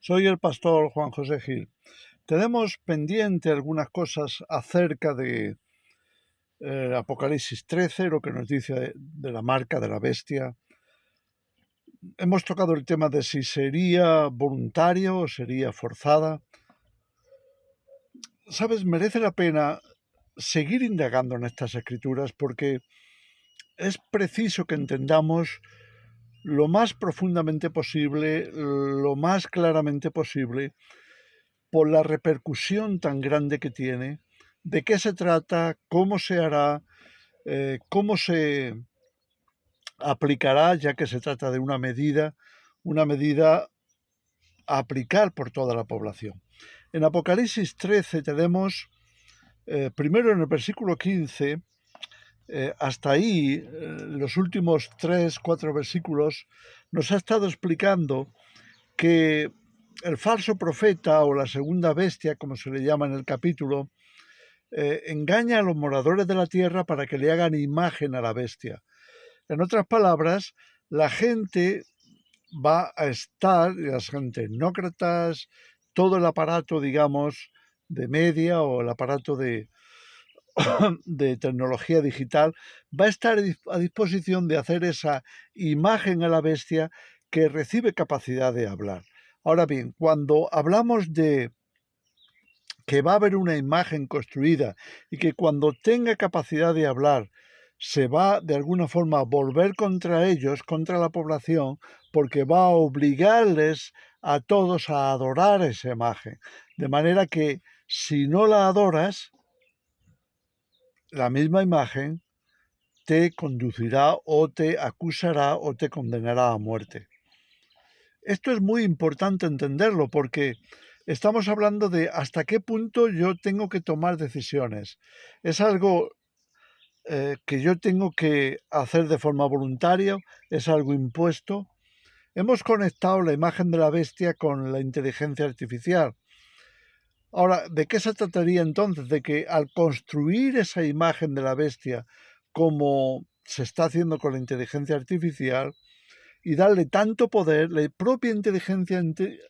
Soy el pastor Juan José Gil. Tenemos pendiente algunas cosas acerca de Apocalipsis 13, lo que nos dice de la marca de la bestia. Hemos tocado el tema de si sería voluntario o sería forzada. ¿Sabes? Merece la pena seguir indagando en estas escrituras porque es preciso que entendamos lo más profundamente posible, lo más claramente posible, por la repercusión tan grande que tiene, de qué se trata, cómo se hará, cómo se aplicará, ya que se trata de una medida a aplicar por toda la población. En Apocalipsis 13 tenemos, primero en el versículo 15, hasta ahí, los últimos 3, 4 versículos, nos ha estado explicando que el falso profeta o la segunda bestia, como se le llama en el capítulo, engaña a los moradores de la tierra para que le hagan imagen a la bestia. En otras palabras, la gente va a estar, las gentenócratas, todo el aparato, digamos, de media o el aparato de tecnología digital, va a estar a disposición de hacer esa imagen a la bestia que recibe capacidad de hablar. Ahora bien, cuando hablamos de que va a haber una imagen construida y que cuando tenga capacidad de hablar se va de alguna forma a volver contra ellos, contra la población, porque va a obligarles a todos a adorar esa imagen. De manera que si no la adoras, la misma imagen te conducirá o te acusará o te condenará a muerte. Esto es muy importante entenderlo porque estamos hablando de hasta qué punto yo tengo que tomar decisiones. Es algo que yo tengo que hacer de forma voluntaria, es algo impuesto. Hemos conectado la imagen de la bestia con la inteligencia artificial. Ahora, ¿de qué se trataría entonces? De que al construir esa imagen de la bestia como se está haciendo con la inteligencia artificial, y darle tanto poder, la propia inteligencia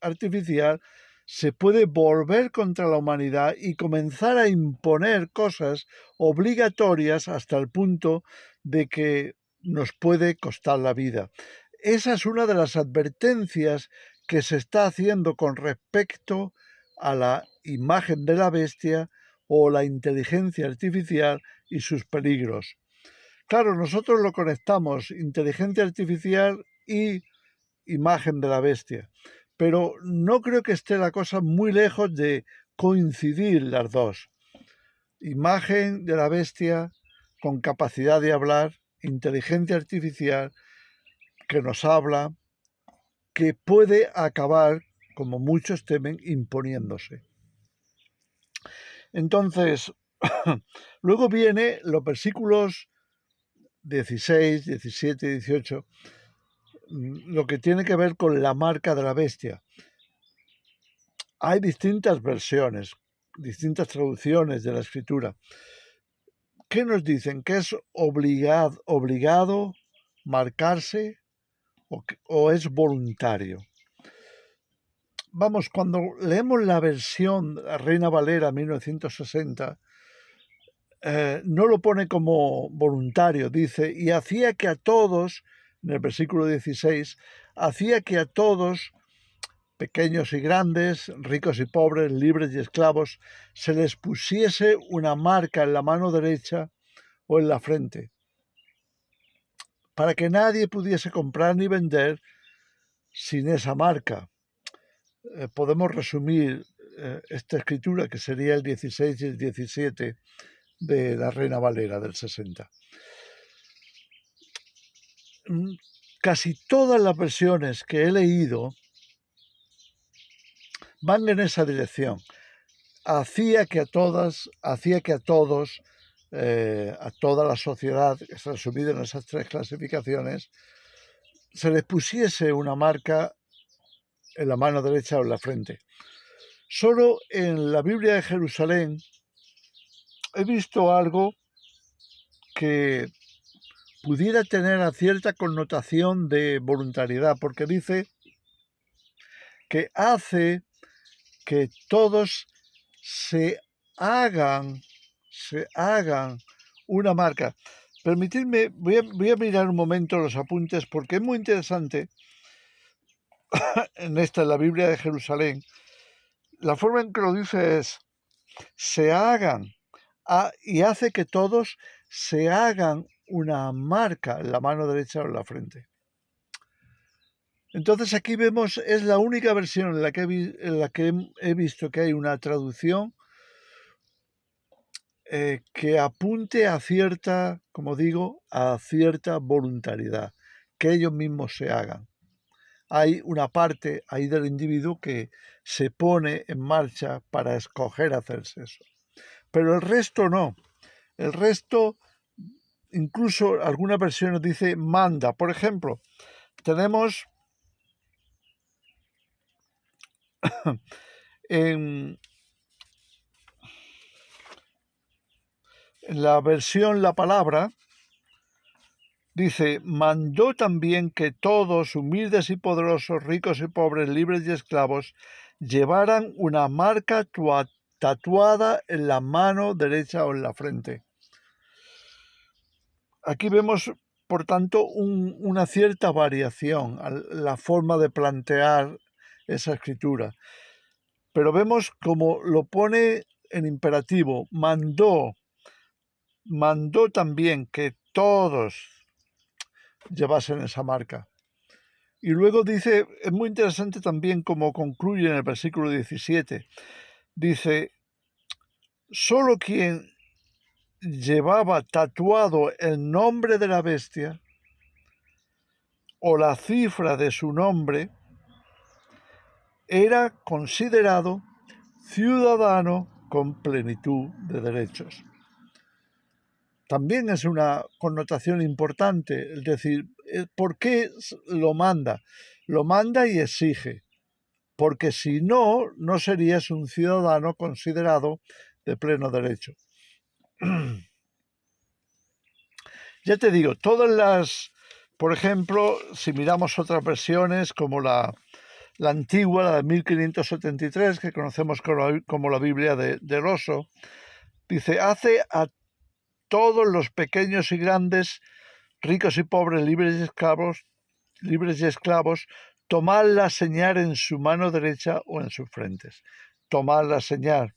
artificial se puede volver contra la humanidad y comenzar a imponer cosas obligatorias hasta el punto de que nos puede costar la vida. Esa es una de las advertencias que se está haciendo con respecto a la imagen de la bestia o la inteligencia artificial y sus peligros. Claro, nosotros lo conectamos, inteligencia artificial y imagen de la bestia, pero no creo que esté la cosa muy lejos de coincidir las dos. Imagen de la bestia con capacidad de hablar, inteligencia artificial que nos habla, que puede acabar, como muchos temen, imponiéndose. Entonces, luego viene los versículos 16, 17, 18, lo que tiene que ver con la marca de la bestia. Hay distintas versiones, distintas traducciones de la escritura. ¿Qué nos dicen? ¿Que es obligado marcarse o es voluntario? Vamos, cuando leemos la versión Reina Valera 1960, no lo pone como voluntario, dice, y hacía que a todos, en el versículo 16, hacía que a todos, pequeños y grandes, ricos y pobres, libres y esclavos, se les pusiese una marca en la mano derecha o en la frente, para que nadie pudiese comprar ni vender sin esa marca. Podemos resumir esta escritura, que sería el 16 y el 17 de la Reina Valera del 60. Casi todas las versiones que he leído van en esa dirección. Hacía que a todos, a toda la sociedad, resumida en esas tres clasificaciones, se les pusiese una marca en la mano derecha o en la frente. Solo en la Biblia de Jerusalén he visto algo que pudiera tener cierta connotación de voluntariedad, porque dice que hace que todos se hagan una marca. Permitidme, voy a mirar un momento los apuntes porque es muy interesante en la Biblia de Jerusalén. La forma en que lo dice es, se hagan, y hace que todos se hagan una marca en la mano derecha o en la frente. Entonces aquí vemos, es la única versión en la que he visto que hay una traducción que apunte a cierta, como digo, a cierta voluntariedad, que ellos mismos se hagan. Hay una parte ahí del individuo que se pone en marcha para escoger hacerse eso. Pero el resto no. El resto, incluso algunas versiones dice manda. Por ejemplo, tenemos en la versión La Palabra, dice, mandó también que todos, humildes y poderosos, ricos y pobres, libres y esclavos, llevaran una marca tatuada en la mano derecha o en la frente. Aquí vemos, por tanto, una cierta variación a la forma de plantear esa escritura. Pero vemos como lo pone en imperativo, mandó también que todos llevasen esa marca. Y luego dice, es muy interesante también como concluye en el versículo 17, dice, solo quien llevaba tatuado el nombre de la bestia o la cifra de su nombre era considerado ciudadano con plenitud de derechos. También es una connotación importante, es decir, ¿por qué lo manda? Lo manda y exige, porque si no, no serías un ciudadano considerado de pleno derecho. Ya te digo, por ejemplo, si miramos otras versiones como la antigua, la de 1573, que conocemos como la Biblia del Oso, dice, hace a todos los pequeños y grandes, ricos y pobres, libres y esclavos, tomar la señal en su mano derecha o en sus frentes. Tomar la señal.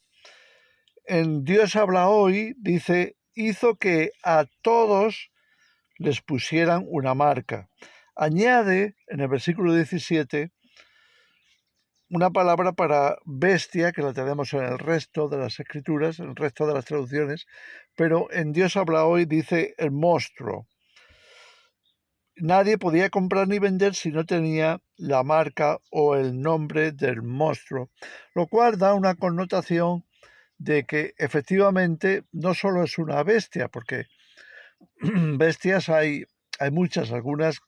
En Dios habla hoy, dice, hizo que a todos les pusieran una marca. Añade en el versículo 17 una palabra para bestia, que la tenemos en el resto de las escrituras, en el resto de las traducciones, pero en Dios habla hoy dice el monstruo. Nadie podía comprar ni vender si no tenía la marca o el nombre del monstruo, lo cual da una connotación de que efectivamente no solo es una bestia, porque bestias hay muchas, algunas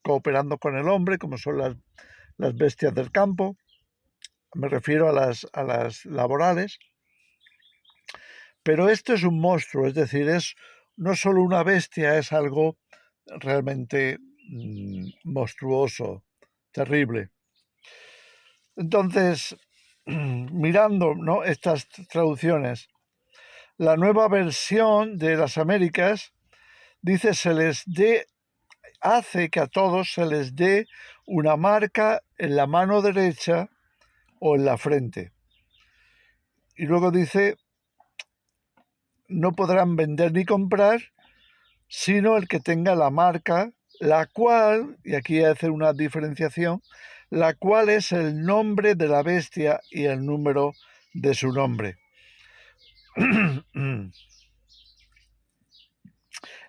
cooperando con el hombre, como son las bestias del campo, me refiero a las laborales, pero esto es un monstruo, es decir, es no solo una bestia, es algo realmente monstruoso, terrible. Entonces, mirando, ¿no?, estas traducciones, la nueva versión de las Américas dice hace que a todos se les dé una marca en la mano derecha o en la frente. Y luego dice, no podrán vender ni comprar, sino el que tenga la marca, la cual, y aquí hace una diferenciación, la cual es el nombre de la bestia y el número de su nombre. En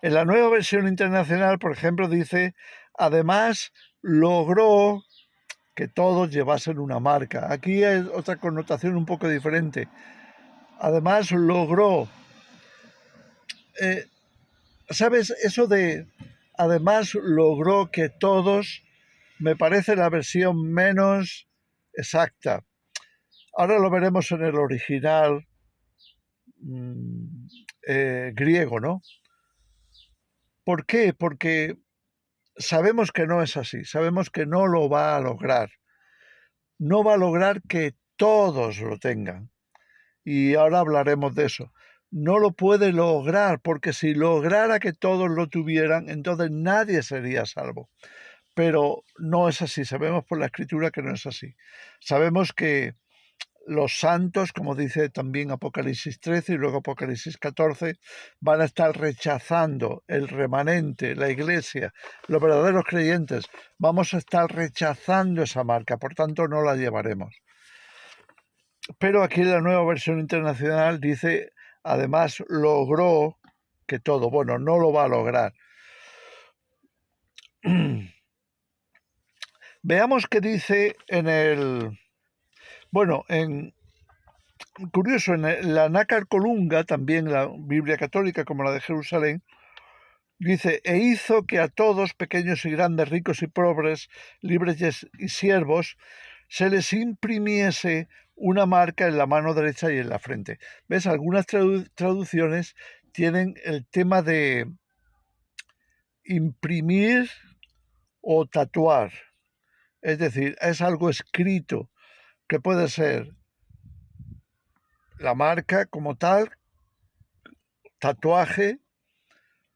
la nueva versión internacional, por ejemplo, dice, además logró que todos llevasen una marca. Aquí hay otra connotación un poco diferente. Además logró, ¿sabes? Eso de, además logró que todos, me parece la versión menos exacta. Ahora lo veremos en el original griego, ¿no? ¿Por qué? Porque sabemos que no es así, sabemos que no lo va a lograr. no va a lograr que todos lo tengan. Y ahora hablaremos de eso. No lo puede lograr, porque si lograra que todos lo tuvieran, entonces nadie sería salvo. Pero no es así, sabemos por la Escritura que no es así. Sabemos que los santos, como dice también Apocalipsis 13 y luego Apocalipsis 14, van a estar rechazando el remanente, la iglesia, los verdaderos creyentes. Vamos a estar rechazando esa marca, por tanto no la llevaremos. Pero aquí la nueva versión internacional dice, además, logró que todo. Bueno, no lo va a lograr. Veamos qué dice en el... Bueno, curioso, en la Nácar Colunga, también la Biblia católica como la de Jerusalén, dice, e hizo que a todos, pequeños y grandes, ricos y pobres, libres y siervos, se les imprimiese una marca en la mano derecha y en la frente. ¿Ves? Algunas traducciones tienen el tema de imprimir o tatuar. Es decir, es algo escrito que puede ser la marca como tal, tatuaje,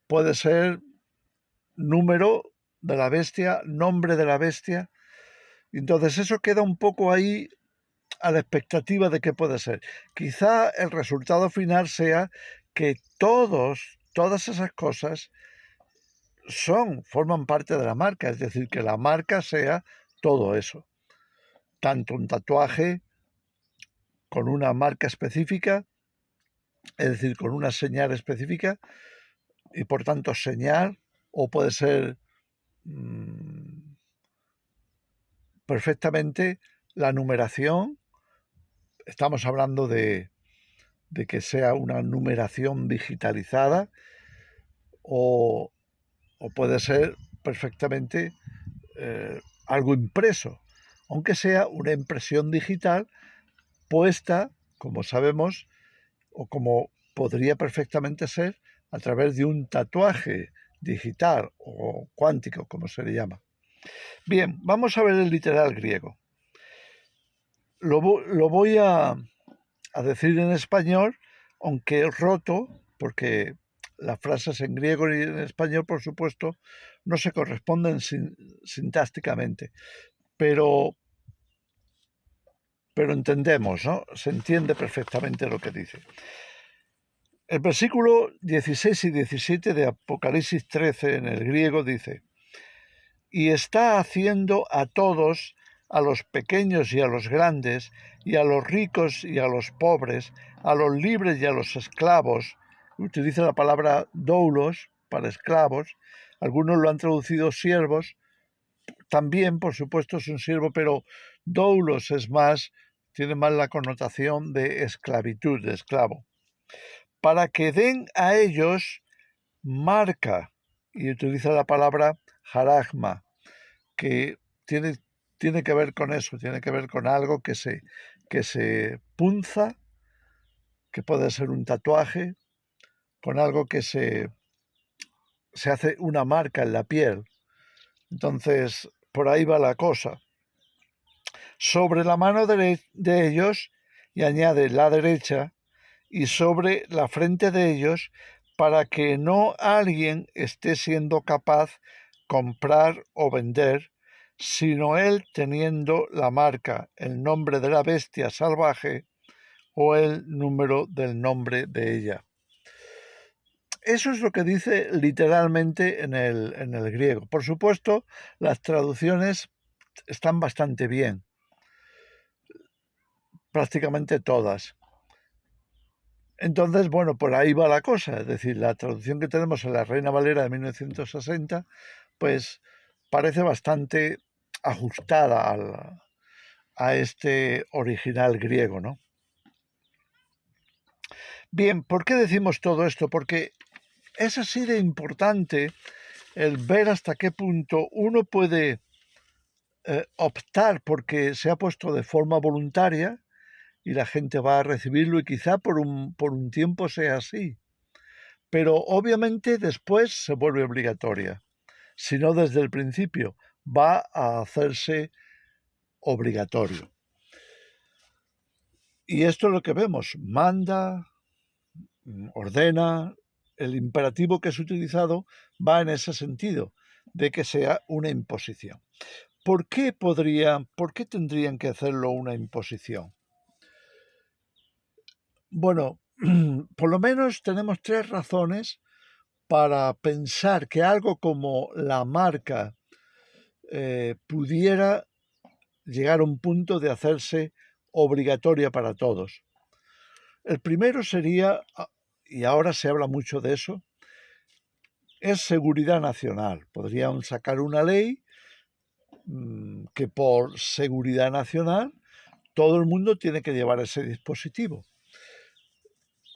puede ser número de la bestia, nombre de la bestia. Entonces eso queda un poco ahí a la expectativa de qué puede ser. Quizá el resultado final sea que todas esas cosas forman parte de la marca, es decir, que la marca sea todo eso. Tanto un tatuaje con una marca específica, es decir, con una señal específica, y por tanto señal, o puede ser perfectamente la numeración. Estamos hablando de que sea una numeración digitalizada o puede ser perfectamente algo impreso, aunque sea una impresión digital puesta, como sabemos, o como podría perfectamente ser, a través de un tatuaje digital o cuántico, como se le llama. Bien, vamos a ver el literal griego. Lo voy a decir en español, aunque roto, porque las frases en griego y en español, por supuesto, no se corresponden sintácticamente, pero entendemos, ¿no? Se entiende perfectamente lo que dice. El versículo 16 y 17 de Apocalipsis 13 en el griego dice, y está haciendo a todos, a los pequeños y a los grandes, y a los ricos y a los pobres, a los libres y a los esclavos, utiliza la palabra doulos para esclavos, algunos lo han traducido siervos, también por supuesto es un siervo, pero doulos es más, tiene más la connotación de esclavitud, de esclavo, para que den a ellos marca, y utiliza la palabra jaragma, que tiene que ver con eso, tiene que ver con algo que se punza, que puede ser un tatuaje, con algo que se hace una marca en la piel. Entonces, por ahí va la cosa. Sobre la mano de ellos, y añade la derecha, y sobre la frente de ellos, para que no alguien esté siendo capaz comprar o vender, sino él teniendo la marca, el nombre de la bestia salvaje o el número del nombre de ella. Eso es lo que dice literalmente en el griego. Por supuesto, las traducciones están bastante bien, prácticamente todas. Entonces, bueno, por ahí va la cosa. Es decir, la traducción que tenemos en la Reina Valera de 1960, pues parece bastante ajustada a este original griego, ¿no? Bien, ¿por qué decimos todo esto? Porque es así de importante el ver hasta qué punto uno puede optar porque se ha puesto de forma voluntaria y la gente va a recibirlo y quizá por un tiempo sea así. Pero obviamente después se vuelve obligatoria. Si no desde el principio, va a hacerse obligatorio. Y esto es lo que vemos, manda, ordena, el imperativo que es utilizado va en ese sentido, de que sea una imposición. ¿Por qué tendrían que hacerlo una imposición? Bueno, por lo menos tenemos 3 razones para pensar que algo como la marca pudiera llegar a un punto de hacerse obligatoria para todos. El primero sería, y ahora se habla mucho de eso, es seguridad nacional. Podrían sacar una ley que por seguridad nacional todo el mundo tiene que llevar ese dispositivo.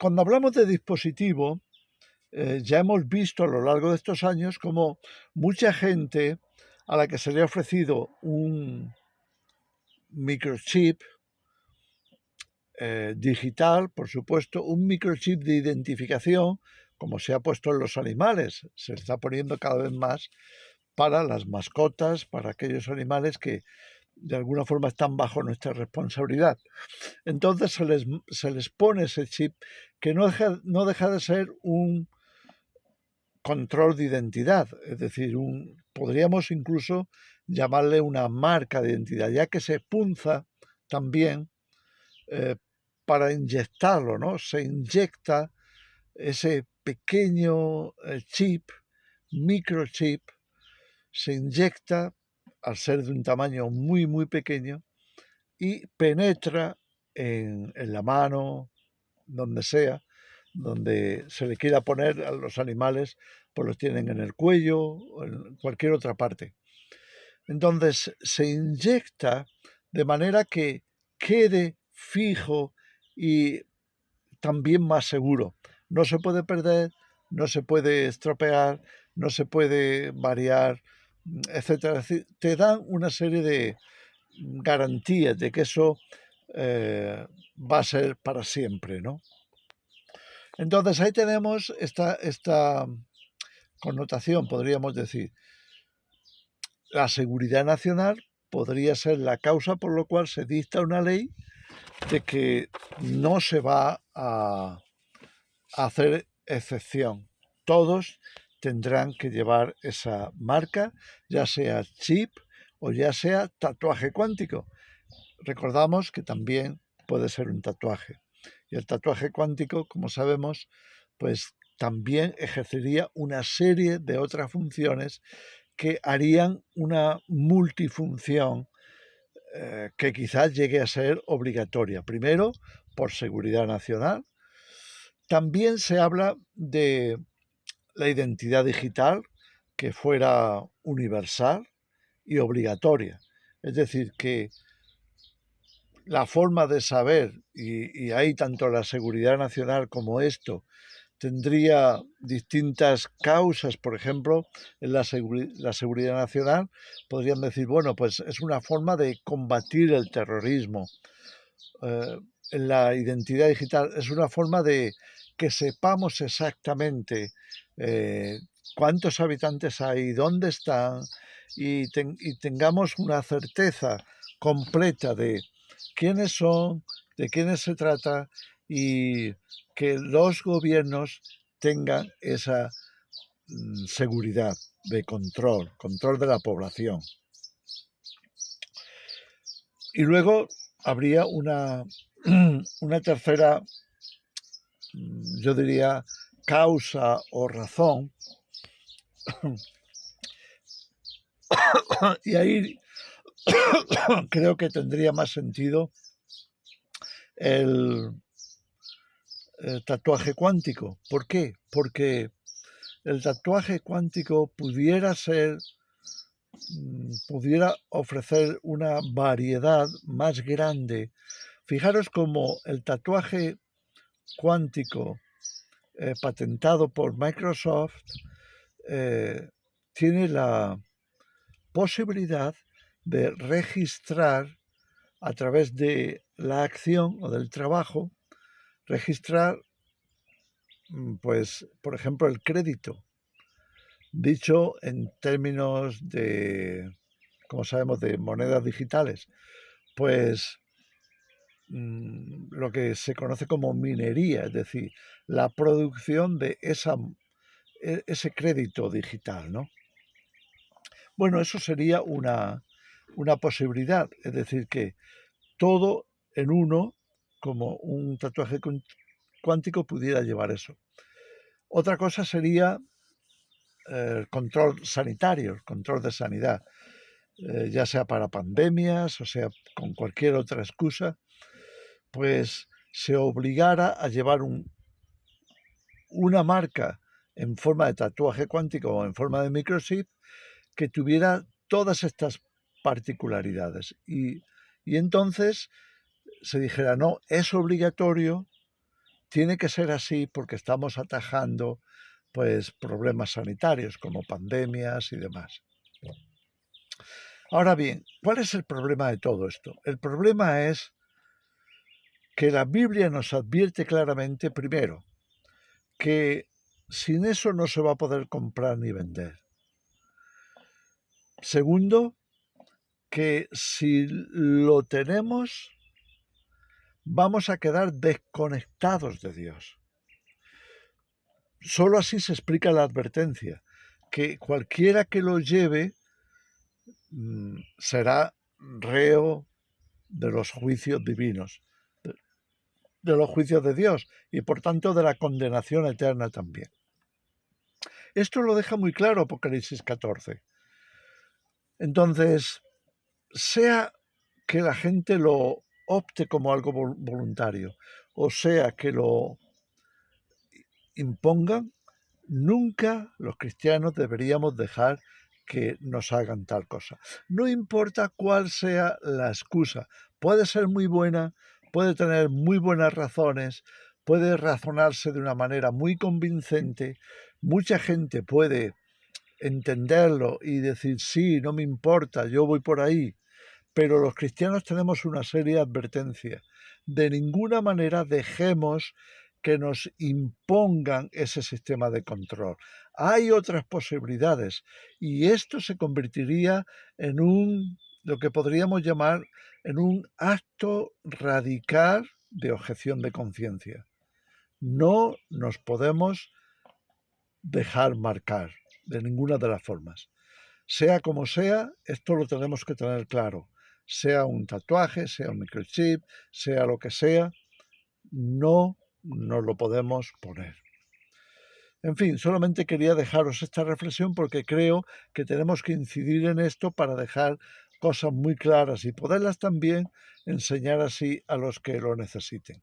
Cuando hablamos de dispositivo, ya hemos visto a lo largo de estos años como mucha gente a la que se le ha ofrecido un microchip digital, por supuesto, un microchip de identificación, como se ha puesto en los animales, se está poniendo cada vez más para las mascotas, para aquellos animales que de alguna forma están bajo nuestra responsabilidad. Entonces se les pone ese chip que no deja de ser un control de identidad, es decir, podríamos incluso llamarle una marca de identidad, ya que se punza también para inyectarlo, ¿no? Se inyecta ese pequeño chip, microchip, se inyecta al ser de un tamaño muy, muy pequeño y penetra en la mano, donde sea, donde se le quiera poner a los animales, pues los tienen en el cuello o en cualquier otra parte. Entonces se inyecta de manera que quede fijo y también más seguro. No se puede perder, no se puede estropear, no se puede variar, etcétera. Te dan una serie de garantías de que eso va a ser para siempre, ¿no? Entonces ahí tenemos esta connotación, podríamos decir. La seguridad nacional podría ser la causa por la cual se dicta una ley de que no se va a hacer excepción. Todos tendrán que llevar esa marca, ya sea chip o ya sea tatuaje cuántico. Recordamos que también puede ser un tatuaje. Y el tatuaje cuántico, como sabemos, pues también ejercería una serie de otras funciones que harían una multifunción que quizás llegue a ser obligatoria. Primero, por seguridad nacional. También se habla de la identidad digital que fuera universal y obligatoria. Es decir, que la forma de saber, y ahí tanto la seguridad nacional como esto, tendría distintas causas, por ejemplo, en la seguridad nacional, podrían decir, bueno, pues es una forma de combatir el terrorismo. En la identidad digital es una forma de que sepamos exactamente cuántos habitantes hay, dónde están, y tengamos una certeza completa de quiénes son, de quiénes se trata y que los gobiernos tengan esa seguridad de control de la población. Y luego habría una tercera, yo diría, causa o razón, y ahí creo que tendría más sentido el tatuaje cuántico. ¿Por qué? Porque el tatuaje cuántico pudiera ofrecer una variedad más grande. Fijaros como el tatuaje cuántico patentado por Microsoft tiene la posibilidad de registrar a través de la acción o del trabajo, registrar, pues, por ejemplo, el crédito, dicho en términos de, como sabemos, de monedas digitales. Pues lo que se conoce como minería, es decir, la producción de ese crédito digital, ¿no? Bueno, eso sería una posibilidad, es decir, que todo en uno, como un tatuaje cuántico, pudiera llevar eso. Otra cosa sería el control sanitario, el control de sanidad, ya sea para pandemias, o sea, con cualquier otra excusa, pues se obligara a llevar una marca en forma de tatuaje cuántico o en forma de microchip que tuviera todas estas particularidades. Y entonces se dijera, no, es obligatorio, tiene que ser así porque estamos atajando pues problemas sanitarios como pandemias y demás. Ahora bien, ¿cuál es el problema de todo esto? El problema es que la Biblia nos advierte claramente, primero, que sin eso no se va a poder comprar ni vender. Segundo, que si lo tenemos, vamos a quedar desconectados de Dios. Solo así se explica la advertencia, que cualquiera que lo lleve será reo de los juicios divinos, de los juicios de Dios y por tanto de la condenación eterna también. Esto lo deja muy claro Apocalipsis 14. Entonces, sea que la gente lo opte como algo voluntario, o sea que lo impongan, nunca los cristianos deberíamos dejar que nos hagan tal cosa. No importa cuál sea la excusa, puede ser muy buena, puede tener muy buenas razones, puede razonarse de una manera muy convincente, mucha gente puede entenderlo y decir, sí, no me importa, yo voy por ahí, pero los cristianos tenemos una seria advertencia. De ninguna manera dejemos que nos impongan ese sistema de control. Hay otras posibilidades y esto se convertiría en lo que podríamos llamar, en un acto radical de objeción de conciencia. No nos podemos dejar marcar de ninguna de las formas. Sea como sea, esto lo tenemos que tener claro. Sea un tatuaje, sea un microchip, sea lo que sea, no nos lo podemos poner. En fin, solamente quería dejaros esta reflexión porque creo que tenemos que incidir en esto para dejar cosas muy claras y poderlas también enseñar así a los que lo necesiten.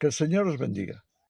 Que el Señor os bendiga.